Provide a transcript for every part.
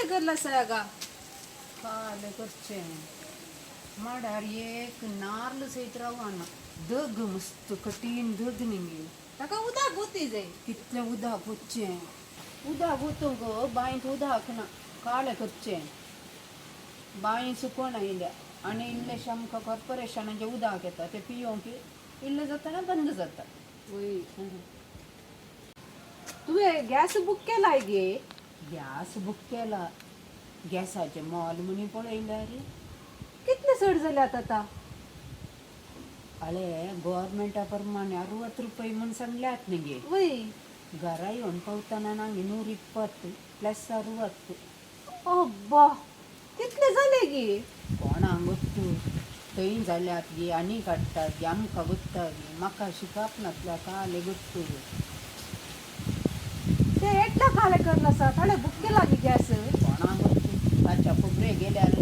काले करला सयागा काले करचे माडार एक नारळ सहित रावण दग मस्त कठीण दग निघे ताका उदा गोती जाय कितले उदक वच्चे उदक वतूंक बांयत उदक ना काले करचे बांय सुकोन आयल्या आनी इल्लेशें आमकां कॉर्पोरेशनाचें उदक येता तें पियोंक इल्लें जाता ना बंद जाता. वय तुवें गॅस बुक केलाय गे गॅस बुक केला गॅसाचें मोल म्हणी पळयल्यार कितले चड जाल्यात आतां हळे गोवोरमेंटा प्रमाणे 60 रुपये म्हूण सांगल्यात न्ही गे वय घरा येवन पावतना नांगे 120 प्लस 60 अब्बा कितले जाले गे कोणाक गोत्तू थंय जाल्यात गे आनी काडटात गे आमकां गोत्ता गे म्हाका शिकप नासल्या काले गोत्तू ते एट्ला काले करला सा ताणे बुक केला गे गॅस कोणाक गोत्तू ताच्या खोबरे गेल्यार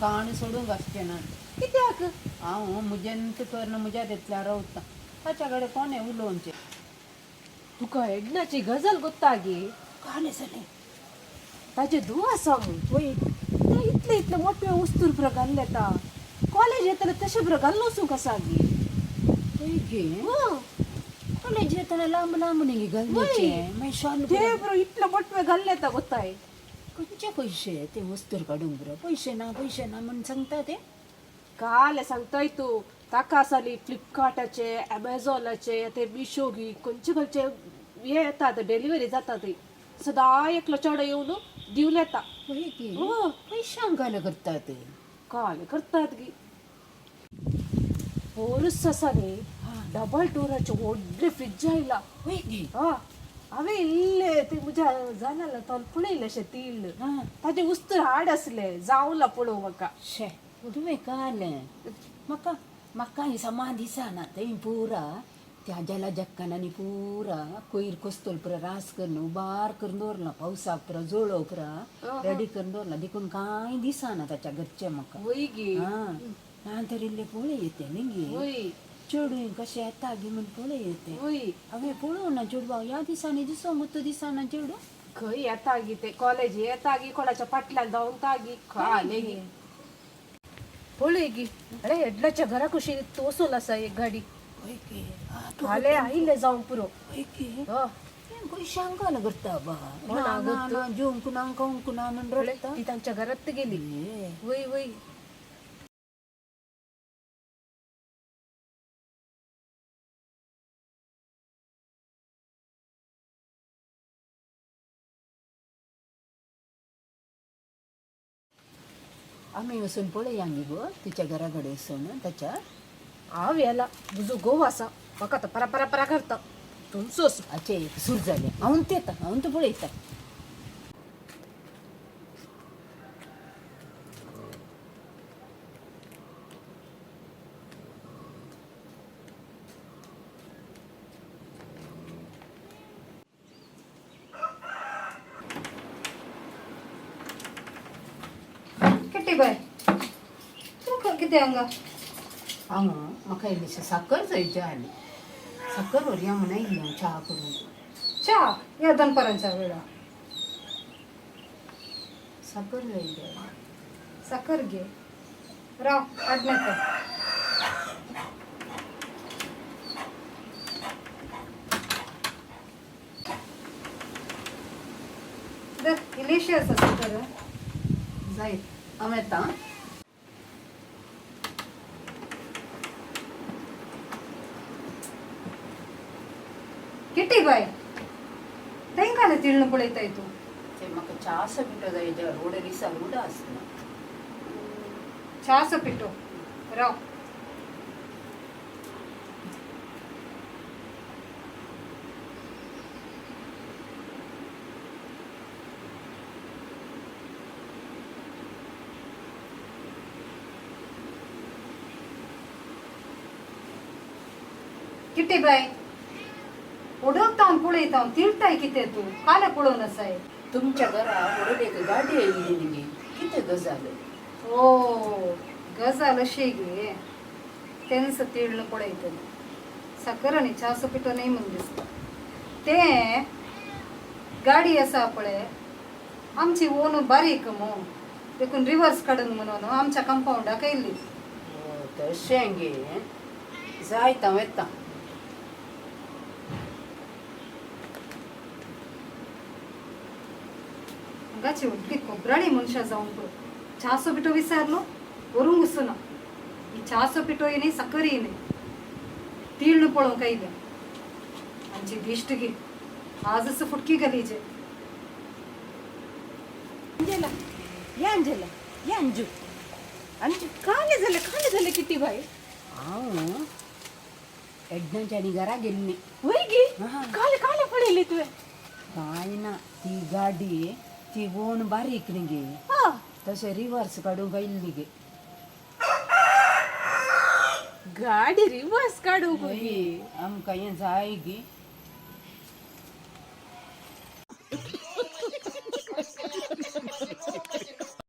काण सोडूंक आसचें ना कित्याक हांव मुजेंत करन मुज्या तितल्या रावता ताच्या कडेन कोणें उलोवचें तुका एडनाची गजाल गोत्ता गे काले जालें ताजे धू आसा वय ते इतले इतले मोठे वस्तूर पुरो घाल्ले ता कॉलेज येताना तशें पुरो घाल्लो वचूंक आसा गे थंय गे कॉलेज येताना लांब लांब न्ही घालचें मागीर शॉल ते पुरो इतले मोठे घाल्ले ता गोत्ताय खंयचे पयशे ते वस्तूर काडूंक पुरो पयशे ना म्हूण सांगता ते काले सांगताय तू ताका आसाली फ्लिपकार्टाचे ॲमेझॉनाचे ते मिशोगी खंयचे खंयचे हे येतात डिलिव्हरी जाता ती सदां एकलो चेडो येवन दिवन येता पळय गे हो पयशांक घाल करतात काले करतात गे पोरूस आसा न्ही डबल डोराचे व्हडले फ्रिज आयला पळय गे हांवें इल्ले ते म्हज्या जाणाला तो पळयले अशें तीळ ताजे उस्तर हाड आसले जावला पळोवंक म्हाका शे तुवें कालें म्हाका समा दिसना थंय पुरा त्या जला जक्कनांनी पुरा कोयर कोस्तोल पुरा रास करून उबार करून दवरला पावसाक पुरा जोळो पुरा रेडी करून दवरला देखून कांय दिसना ताच्या घरचें म्हाका वय गे नंतर इल्ले पळय येते न्ही गे वय चेडूय कशें येता गे म्हूण पळय येते वय हांवें पळोवं ना चेडवा ह्या दिसांनी दिसोंक तो दिसना चेडू खंय येता गे ते कॉलेज येता गे कोणाच्या फाटल्यान धांवता गे खाले गे पळय गे अरे हेडलाच्या घरा कशी तो वसूल आसा एक गाडी पळय गे खाले आयले जावं पुरो पळय गे हो पयशांक घाल करता बा कोणाक ना जेवंक ना खावंक ना म्हूण रडटा ती तांच्या घरात गेली वय वय आम्ही वचून पळया गे गो तिच्या घरा कडेन वचून ताच्या हांव येला तुजो घोव आसा म्हाका तो परा परा परा करता तुमचोच आचे सूर जालें हांव तेता हांव तो पळयता किती बाय तुका कितें हांगा हांव म्हाका इल्लीशी साकर जाय आली साकर व्हरया म्हूण आयिल्लें हांव च्या करूंक च्या या दनपारांच्या वेळा साकर जाय साखर घे राव आडनाका इलेशी आसा साखर जाय हांव येता किती बाय तेंकां तिळणं पळयताय तूं ते म्हाका च्या असो पिठो जाय रोडे दिसाक उडा आसना च्या पिठो राव किती बाय उडकता पळयता तिळताय कितें तूं काले पळोवन आसाय तुमच्या घरा व्हडली एक गाडी आयिल्ली न्ही कितें गजाल ओ गजाल अशी गे तेन्स तिळणं पळयतली साखर आनी च्या पिठो न्ही म्हूण दिसता ते गाडी आसा पळय आमची ओन बारीक मग देखून रिव्हर्स काढून म्हणून आमच्या कंपाऊंडा कैली तशें गे जायता वेता गाची उठली कोबराळी मनुष्या जाऊन पड चासो पिठो विचारलो वरून उसुना ही चासो पिठो नाही सकरी नाही तीळ पळो कैल्या आमची दिष्ट घे आजच फुटकी गलीचे अंजेला या अंजेला या अंजू अंजू काले झाले किती बाई हांव एडनाच्यानी घरा गेल्ली होय गे हा. काले पडेली तुवे काय ना ती गाडी ती ओन बारीक न्ही गे हा तशें रिवर्स काडूंक गायल्ली गे गाडी रिवर्स काढू गे आमकां हें जाय गे